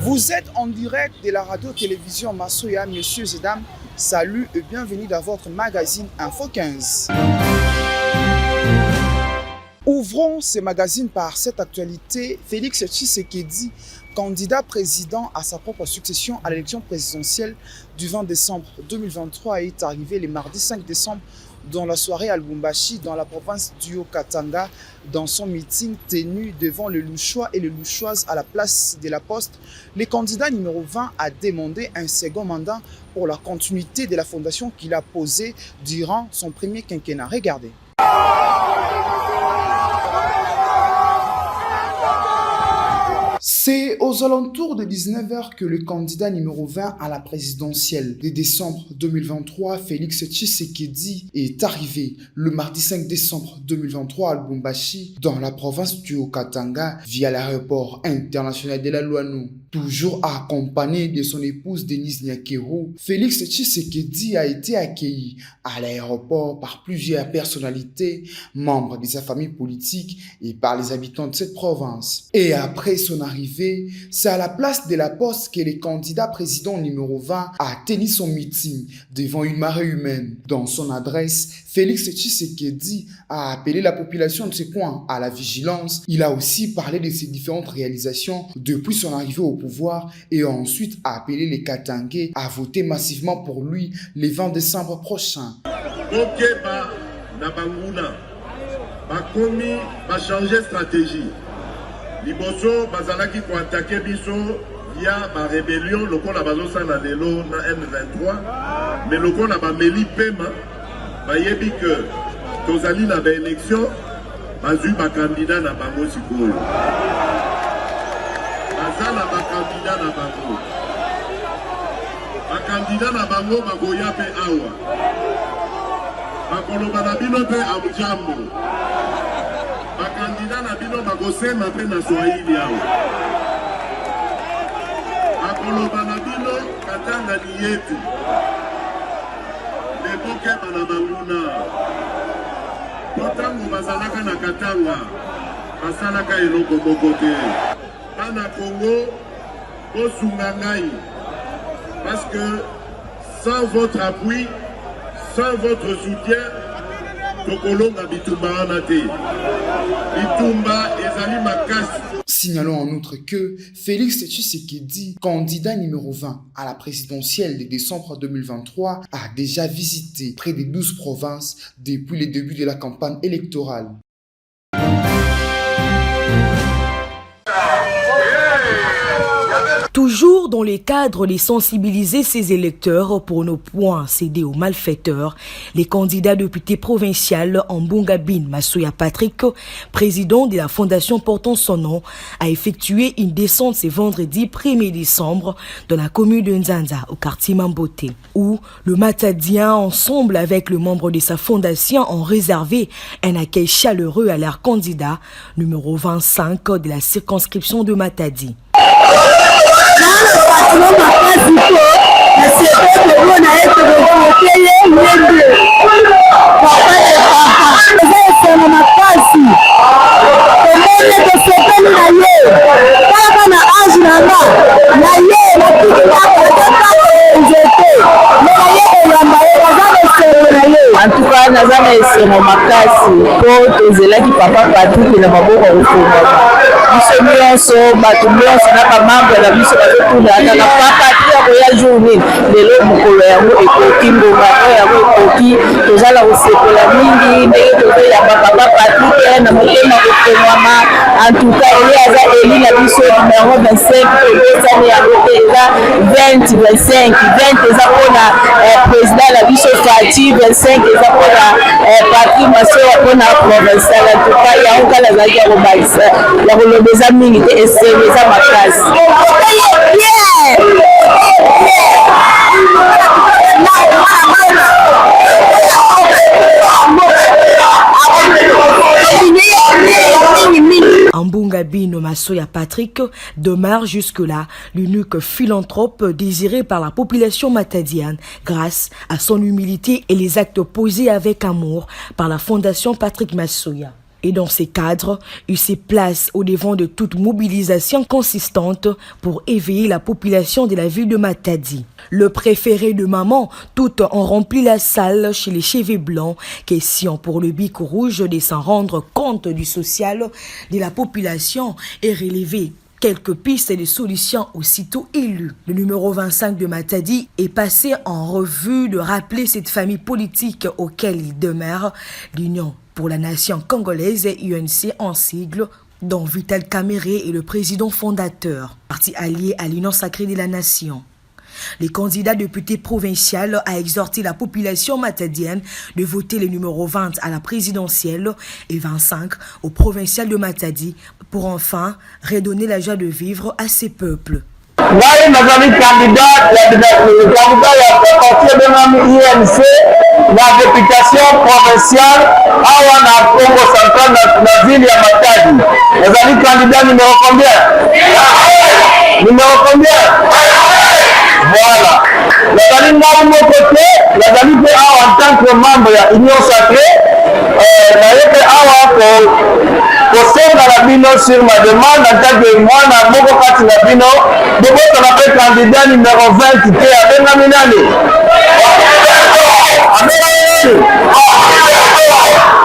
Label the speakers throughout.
Speaker 1: Vous êtes en direct de la radio-télévision Massoya, messieurs et dames. Salut et bienvenue dans votre magazine Info 15. Ouvrons ce magazine par cette actualité. Félix Tshisekedi, candidat président à sa propre succession à l'élection présidentielle du 20 décembre 2023, est arrivé le mardi 5 décembre dans la soirée à Lubumbashi, dans la province du Haut-Katanga, dans son meeting tenu devant le Louchois et les Louchoises à la place de la Poste. Le candidat numéro 20 a demandé un second mandat pour la continuité de la fondation qu'il a posée durant son premier quinquennat. Regardez. C'est aux alentours de 19h que le candidat numéro 20 à la présidentielle de décembre 2023, Félix Tshisekedi, est arrivé le mardi 5 décembre 2023 à Lubumbashi, dans la province du Haut-Katanga, via l'aéroport international de la Louanou. Toujours accompagné de son épouse Denise Nyakero, Félix Tshisekedi a été accueilli à l'aéroport par plusieurs personnalités, membres de sa famille politique et par les habitants de cette province. Et après son arrivée, c'est à la place de la Poste que le candidat président numéro 20 a tenu son meeting devant une marée humaine. Dans son adresse, Félix Tshisekedi a appelé la population de ce coin à la vigilance. Il a aussi parlé de ses différentes réalisations depuis son arrivée au pouvoir et a ensuite appelé les Katangais à voter massivement pour lui le 20 décembre prochain.
Speaker 2: Changer stratégie. Liboso bazalaki ko attaquer biso via ba rébellion lokola bazosa na lelo na M23 mais lokola ba meli pema bayebi que tozali na ba élection bazui ba candidat na bango sikoyo bazala ba candidat na bango ba candidat na bango bagoya pe awa bakoloba na bino pe amjambo bakandida na bino bakosema mpe na swahili awa bakoloba na bino katanga ni yetu lebokeba na banguna po ntango bazalaka na katanga basalaka eloko moko te bana Congo bosunga ngai parce que sans votre appui, sans votre soutien,
Speaker 1: Signalons en outre que Félix Tshisekedi, candidat numéro 20 à la présidentielle de décembre 2023, a déjà visité près de 12 provinces depuis le début de la campagne électorale.
Speaker 3: Toujours dans les cadres de sensibiliser ses électeurs pour ne point céder aux malfaiteurs, les candidats députés provinciaux Ambunga Bin Massoya Patrick, président de la fondation portant son nom, a effectué une descente ce vendredi 1er décembre dans la commune de Nzanza, au quartier Mamboté, où le Matadien, ensemble avec le membre de sa fondation, ont réservé un accueil chaleureux à leur candidat, numéro 25 de la circonscription de Matadi.
Speaker 4: En tout cas, nous avons essayé de pour tozelaki papa Patrick na maboko rufumo. Biso nyonso bato nyonso na bamambo na biso bazotuna na papa Patrick ya journée lelo mokolo yango ekoki mbonga yango ekoki tozala kosekola mingi ndenge tozoya papa Patrick na motema kotemwama. En tout cas, il y a élu la biso numéro 25 tozosani yango te eza 20 25 20 eza mpona président la biso Fati 25 eza mpona Patrick Massoya mpona provincial. En tout cas yango kala azalaki ya kobalisa ya koloba eza mingi te eseme eza makasi.
Speaker 3: Ambunga Bin Massoya Patrick demeure jusque-là l'unique philanthrope désiré par la population matadienne grâce à son humilité et les actes posés avec amour par la fondation Patrick Massoya. Et dans ces cadres, il se place au devant de toute mobilisation consistante pour éveiller la population de la ville de Matadi. Le préféré de maman, tout ont rempli la salle chez les cheveux blancs. Question pour le bic rouge de s'en rendre compte du social de la population et relever quelques pistes de solutions aussitôt élues. Le numéro 25 de Matadi est passé en revue de rappeler cette famille politique auquel il demeure, l'Union pour la nation congolaise UNC en sigle, dont Vital Kamerhe est le président fondateur, parti allié à l'Union sacrée de la nation. Le candidat député provincial a exhorté la population matadienne de voter le numéro 20 à la présidentielle et 25 au provincial de Matadi pour enfin redonner la joie de vivre à ces peuples.
Speaker 5: Ngai nazali candidat ya parti de l'UNC la députation provinciale awa na Congo central na ville ya Matadi. Nazali candidat numéro combien? Numéro combien? Voilà. Nazali ngai mon côté, nazali pe awa en tant que membre ya Union sacrée, nayepe awa kosenga na bino sur ma demande en tant que mwana moko kati na bino boboto na pe candidat numéro 20 te abengami nani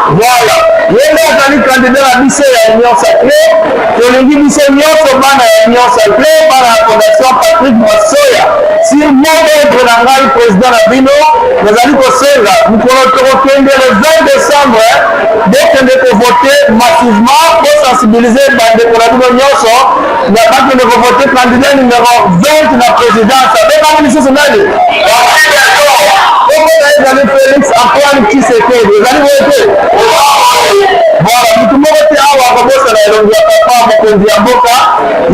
Speaker 5: voilà yende azali candidat na biso ya Union sacrée tolingi biso nyonso bana ya Union sacrée bana ya fondation Patrick Masoya si moko etre na ngai président na bino nazali kosenga mikolo tokokende le 20 décembre bokende kovote massivement pour sensibiliser bandeko na bino nyonso na bakende kovote candidat numéro 20 na présidence abengami lisusu nani ezali Félix Antoine Tshisekedi ezali boye voilà mutu moko te awa akobosana elongi ya papa mokonzi ya mboka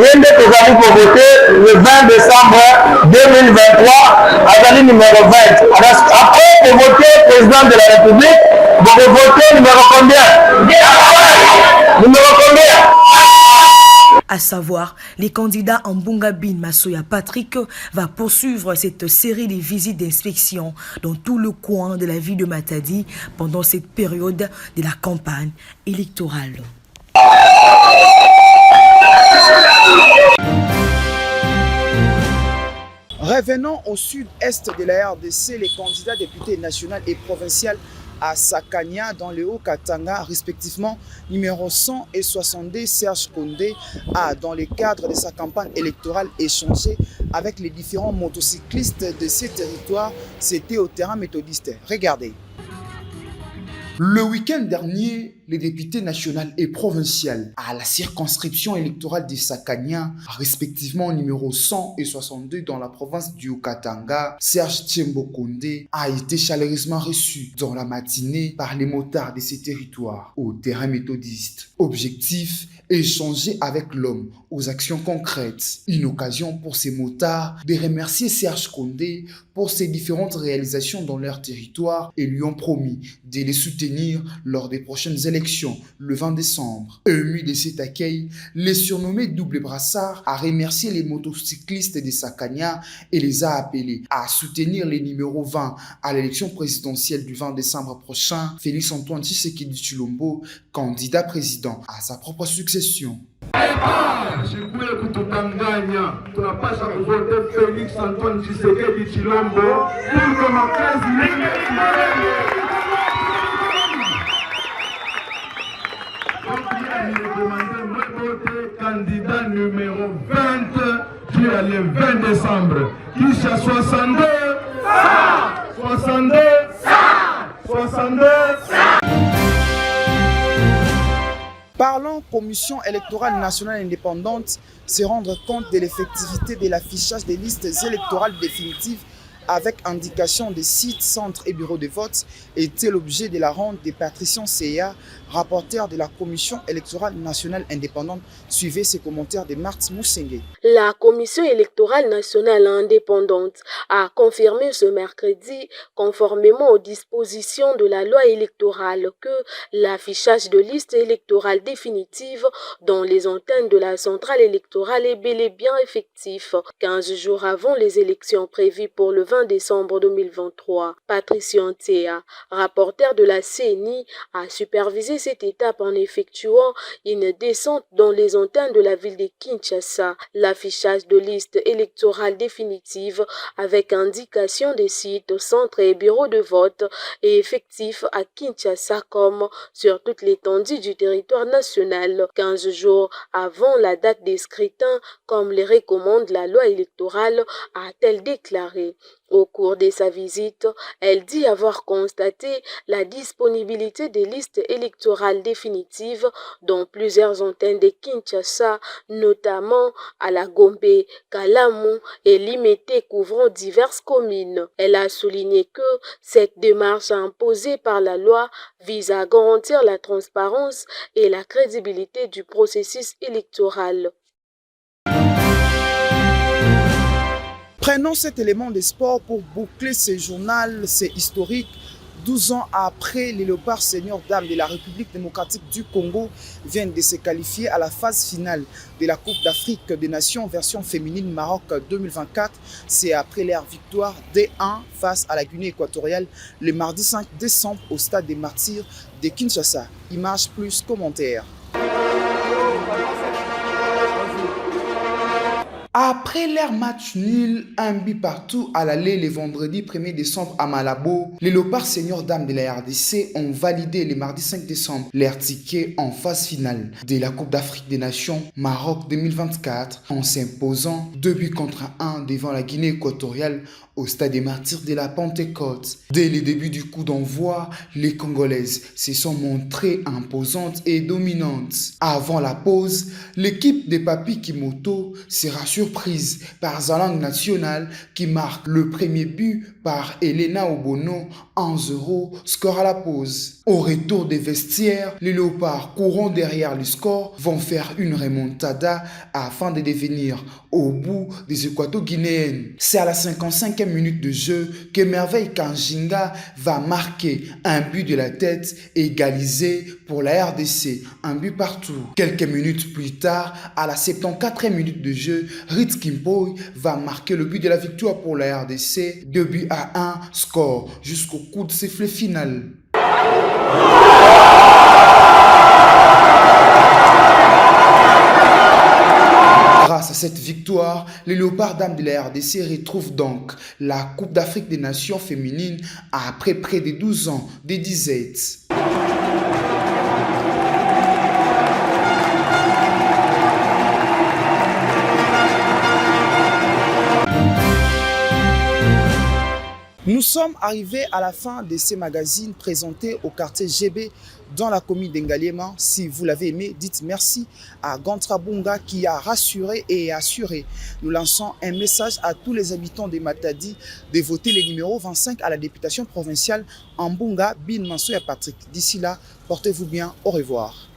Speaker 5: ye nde tozali kovote le 20 décembre 2023 azali numéro 20 après kovote président de la république bokovote numéro combien? Numéro combien?
Speaker 3: À savoir, les candidats en Mbunga Bin Masoya Patrick va poursuivre cette série de visites d'inspection dans tout le coin de la ville de Matadi pendant cette période de la campagne électorale.
Speaker 1: Revenons au sud-est de la RDC, les candidats députés nationaux et provinciaux à Sakania dans le Haut-Katanga, respectivement numéro 100 et 62, Serge Condé a, dans le cadre de sa campagne électorale, échangé avec les différents motocyclistes de ces territoires. C'était au terrain méthodiste. Regardez. Le week-end dernier, les députés nationaux et provinciaux à la circonscription électorale de Sakania, respectivement numéro 100 et 62 dans la province du Haut-Katanga, Serge Condé a été chaleureusement reçu dans la matinée par les motards de ces territoires au terrain méthodiste. Objectif, échanger avec l'homme aux actions concrètes. Une occasion pour ces motards de remercier Serge Condé pour ses différentes réalisations dans leur territoire et lui ont promis de les soutenir lors des prochaines élections le 20 décembre. Ému de cet accueil, les surnommés double brassard a remercié les motocyclistes de Sakania et les a appelés à soutenir les numéros 20 à l'élection présidentielle du 20 décembre prochain. Félix Antoine Tshisekedi Tshilombo, candidat président à sa propre succession.
Speaker 6: Chikuye kututanganya, tunapasha kuvote Félix Antoine Tshisekedi Tshilombo pour que makazi candidat numéro 20 qui est le 20 décembre. Kisha 62 62 62.
Speaker 1: Parlons commission électorale nationale indépendante, se rendre compte de l'effectivité de l'affichage des listes électorales définitives avec indication des sites, centres et bureaux de vote était l'objet de la ronde de Patricion C.A., rapporteur de la Commission électorale nationale indépendante. Suivez ces commentaires de Marthe Moussengé.
Speaker 7: La Commission électorale nationale indépendante a confirmé ce mercredi, conformément aux dispositions de la loi électorale, que l'affichage de listes électorales définitives dans les antennes de la centrale électorale est bel et bien effectif, 15 jours avant les élections prévues pour le 20 20 décembre 2023. Patrice Antea, rapporteur de la CENI, a supervisé cette étape en effectuant une descente dans les antennes de la ville de Kinshasa. L'affichage de liste électorale définitive avec indication des sites, centres et bureaux de vote est effectif à Kinshasa comme sur toute l'étendue du territoire national, 15 jours avant la date des scrutins, comme les recommande la loi électorale, a-t-elle déclaré. Au cours de sa visite, elle dit avoir constaté la disponibilité des listes électorales définitives dans plusieurs antennes de Kinshasa, notamment à la Gombe, Kalamu et Limete couvrant diverses communes. Elle a souligné que cette démarche imposée par la loi vise à garantir la transparence et la crédibilité du processus électoral.
Speaker 1: Prenons cet élément de sport pour boucler ce journal, c'est historique. 12 ans après, les Léopards seniors dames de la République démocratique du Congo viennent de se qualifier à la phase finale de la Coupe d'Afrique des Nations version féminine Maroc 2024. C'est après leur victoire D1 face à la Guinée équatoriale le mardi 5 décembre au stade des Martyrs de Kinshasa. Images plus commentaires. Après leur match nul, un but partout à l'aller le vendredi 1er décembre à Malabo, les Léopards seniors dames de la RDC ont validé le mardi 5 décembre leur ticket en phase finale de la Coupe d'Afrique des Nations Maroc 2024 en s'imposant 2-1 devant la Guinée équatoriale au stade des Martyrs de la Pentecôte. Dès le début du coup d'envoi, les Congolaises se sont montrées imposantes et dominantes. Avant la pause, l'équipe de Papi Kimoto sera surprise par Zalang National qui marque le premier but par Elena Obono 1-0, score à la pause. Au retour des vestiaires, les Léopards courant derrière le score vont faire une remontada afin de devenir au bout des équato-guinéennes. C'est à la 55e minute de jeu que Merveille Kanjinga va marquer un but de la tête égalisé pour la RDC, un but partout. Quelques minutes plus tard, à la 74e minute de jeu, Ritz Kimpoy va marquer le but de la victoire pour la RDC, 2-1, score jusqu'au coup de sifflet final. Grâce à cette victoire, les Léopards dames de la RDC retrouvent donc la Coupe d'Afrique des Nations féminines après près de 12 ans de disette. Nous sommes arrivés à la fin de ces magazines présentés au quartier GB dans la commune d'Engaliema. Si vous l'avez aimé, dites merci à Gantra Bunga qui a rassuré et assuré. Nous lançons un message à tous les habitants de Matadi de voter le numéro 25 à la députation provinciale en Mbunga, Bin Mansoya Patrick. D'ici là, portez-vous bien, au revoir.